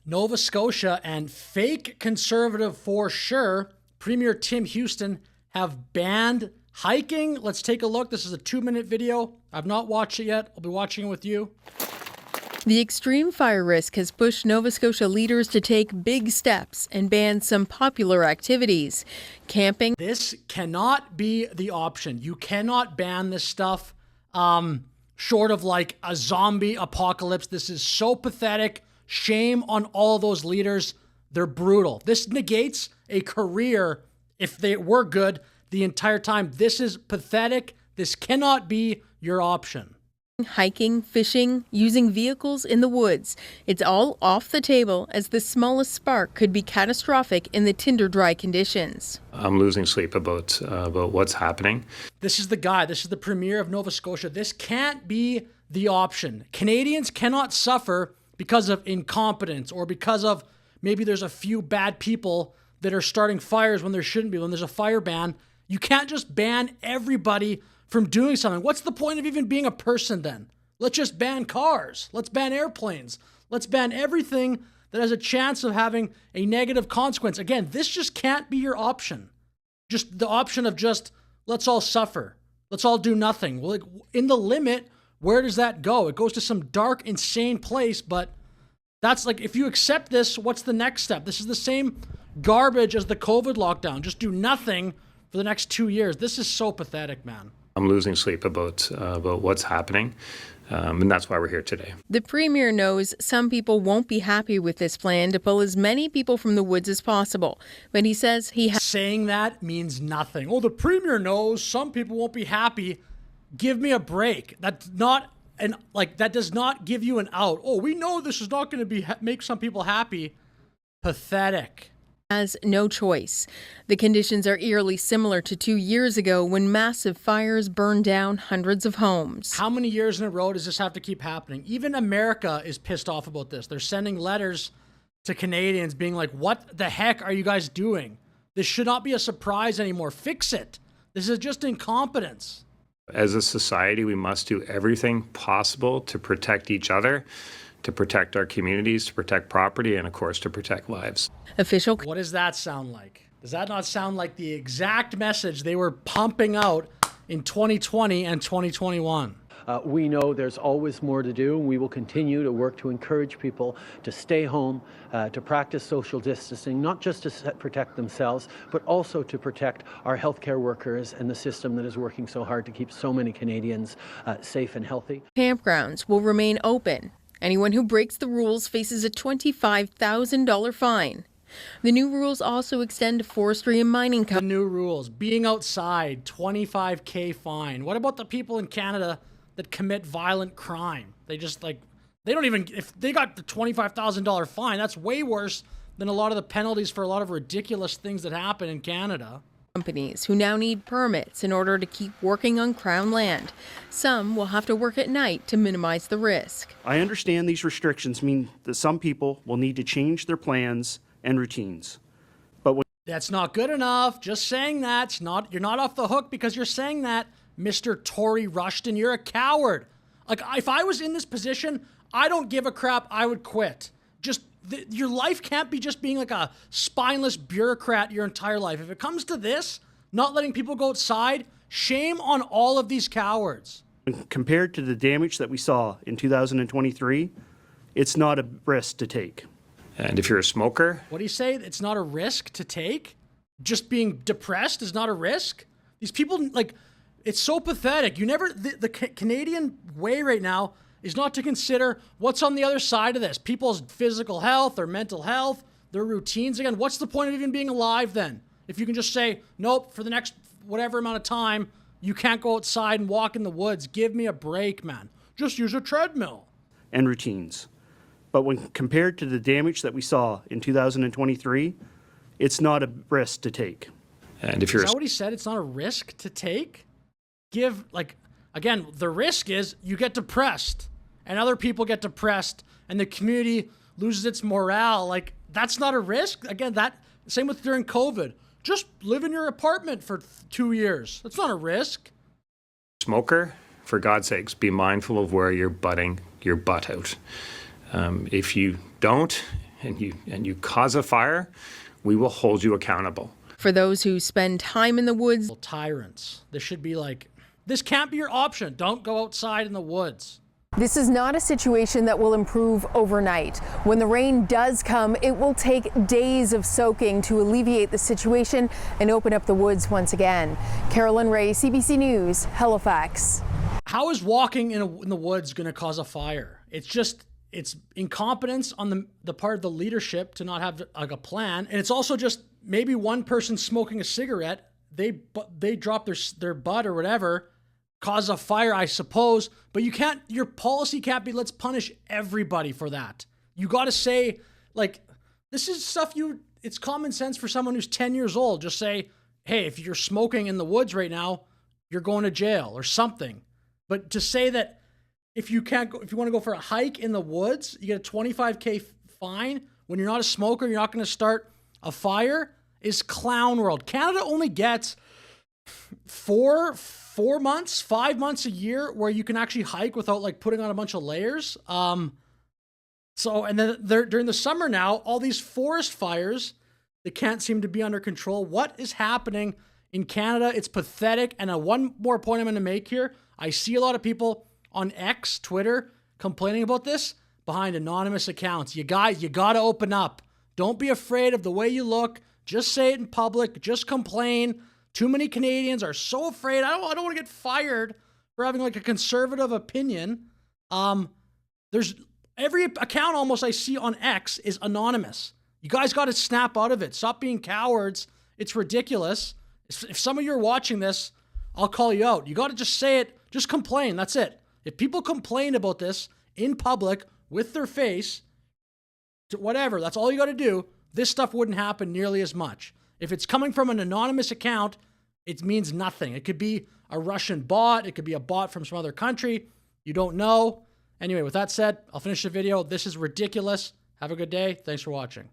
Nova Scotia and fake conservative for sure, Premier Tim Houston have banned hiking. Let's take a look. This is a 2-minute video. I've not watched it yet. I'll be watching it with you. The extreme fire risk has pushed Nova Scotia leaders to take big steps and ban some popular activities. Camping. This cannot be the option. You cannot ban this stuff short of like a zombie apocalypse. This is so pathetic. Shame on all those leaders. They're brutal. This negates a career, if they were good, the entire time. This is pathetic. This cannot be your option. Hiking, fishing, using vehicles in the woods. It's all off the table as the smallest spark could be catastrophic in the tinder-dry conditions. I'm losing sleep about what's happening. This is the guy. This is the Premier of Nova Scotia. This can't be the option. Canadians cannot suffer because of incompetence or because of maybe there's a few bad people that are starting fires when there shouldn't be. When there's a fire ban, you can't just ban everybody from doing something. What's the point of even being a person then? Let's just ban cars. Let's ban airplanes. Let's ban everything that has a chance of having a negative consequence. Again, this just can't be your option. Just the option of just, let's all suffer. Let's all do nothing. Well, like, in the limit, where does that go? It goes to some dark, insane place, but that's like, if you accept this, what's the next step? This is the same garbage as the COVID lockdown. Just do nothing for the next 2 years. This is so pathetic, man. I'm losing sleep about what's happening, and that's why we're here today. The Premier knows some people won't be happy with this plan to pull as many people from the woods as possible, but he says saying that means nothing. Oh, the Premier knows some people won't be happy. Give me a break. That's not that does not give you an out. Oh, we know this is not going to make some people happy. Pathetic. Has no choice. The conditions are eerily similar to 2 years ago when massive fires burned down hundreds of homes. How many years in a row does this have to keep happening? Even America is pissed off about this. They're sending letters to Canadians being like, what the heck are you guys doing? This should not be a surprise anymore. Fix it. This is just incompetence. As a society, we must do everything possible to protect each other, to protect our communities, to protect property, and of course, to protect lives. What does that sound like? Does that not sound like the exact message they were pumping out in 2020 and 2021? We know there's always more to do, and we will continue to work to encourage people to stay home, to practice social distancing, not just to protect themselves, but also to protect our healthcare workers and the system that is working so hard to keep so many Canadians safe and healthy. Campgrounds will remain open. Anyone who breaks the rules faces a $25,000 fine. The new rules also extend to forestry and mining companies. The new rules, being outside, $25,000 fine. What about the people in Canada that commit violent crime? They just they don't even, if they got the $25,000 fine, that's way worse than a lot of the penalties for a lot of ridiculous things that happen in Canada. Companies who now need permits in order to keep working on Crown land. Some will have to work at night to minimize the risk. I understand these restrictions mean that some people will need to change their plans and routines. But that's not good enough. Just saying that. You're not off the hook because you're saying that, Mr. Tory Rushton. You're a coward. Like, if I was in this position, I don't give a crap. I would quit. Your life can't be just being like a spineless bureaucrat your entire life. If it comes to this, not letting people go outside, shame on all of these cowards. compared to the damage that we saw in 2023, it's not a risk to take. And if you're a smoker... What do you say? It's not a risk to take? Just being depressed is not a risk? These people, like, it's so pathetic. The Canadian way right now is not to consider what's on the other side of this. People's physical health, their mental health, their routines. Again, what's the point of even being alive then? If you can just say, nope, for the next whatever amount of time, you can't go outside and walk in the woods. Give me a break, man. Just use a treadmill. And routines. But when compared to the damage that we saw in 2023, it's not a risk to take. And if you're... Is that what he said? It's not a risk to take? Again, the risk is you get depressed and other people get depressed and the community loses its morale. Like, that's not a risk. Again, same with during COVID. Just live in your apartment for 2 years. That's not a risk. Smoker, for God's sakes, be mindful of where you're butting your butt out. If you don't, and you cause a fire, we will hold you accountable. For those who spend time in the woods, Tyrants. This should be like, this can't be your option. Don't go outside in the woods. this is not a situation that will improve overnight. When the rain does come, it will take days of soaking to alleviate the situation and open up the woods once again. Carolyn Ray, CBC News, Halifax. How is walking in the woods going to cause a fire? It's incompetence on the part of the leadership to not have like a plan. And it's also just maybe one person smoking a cigarette, they drop their butt or whatever, cause a fire, I suppose. But your policy can't be, let's punish everybody for that. You got to say, like, this is stuff it's common sense for someone who's 10 years old. Just say, hey, if you're smoking in the woods right now, you're going to jail or something. But to say that if you want to go for a hike in the woods, you get a $25,000 fine when you're not a smoker, you're not going to start a fire, is clown world. Canada only gets 4 months, 5 months a year where you can actually hike without like putting on a bunch of layers. And then during the summer now, all these forest fires, they can't seem to be under control. What is happening in Canada? It's pathetic. And one more point I'm going to make here. I see a lot of people on X, Twitter, complaining about this behind anonymous accounts. You got to open up. Don't be afraid of the way you look. Just say it in public. Just complain. Too many Canadians are so afraid. I don't want to get fired for having like a conservative opinion. There's every account almost I see on X is anonymous. You guys got to snap out of it. Stop being cowards. It's ridiculous. If some of you are watching this, I'll call you out. You got to just say it. Just complain. That's it. If people complain about this in public with their face, whatever, that's all you got to do. This stuff wouldn't happen nearly as much. If it's coming from an anonymous account, it means nothing. It could be a Russian bot. It could be a bot from some other country. You don't know. Anyway, with that said, I'll finish the video. This is ridiculous. Have a good day. Thanks for watching.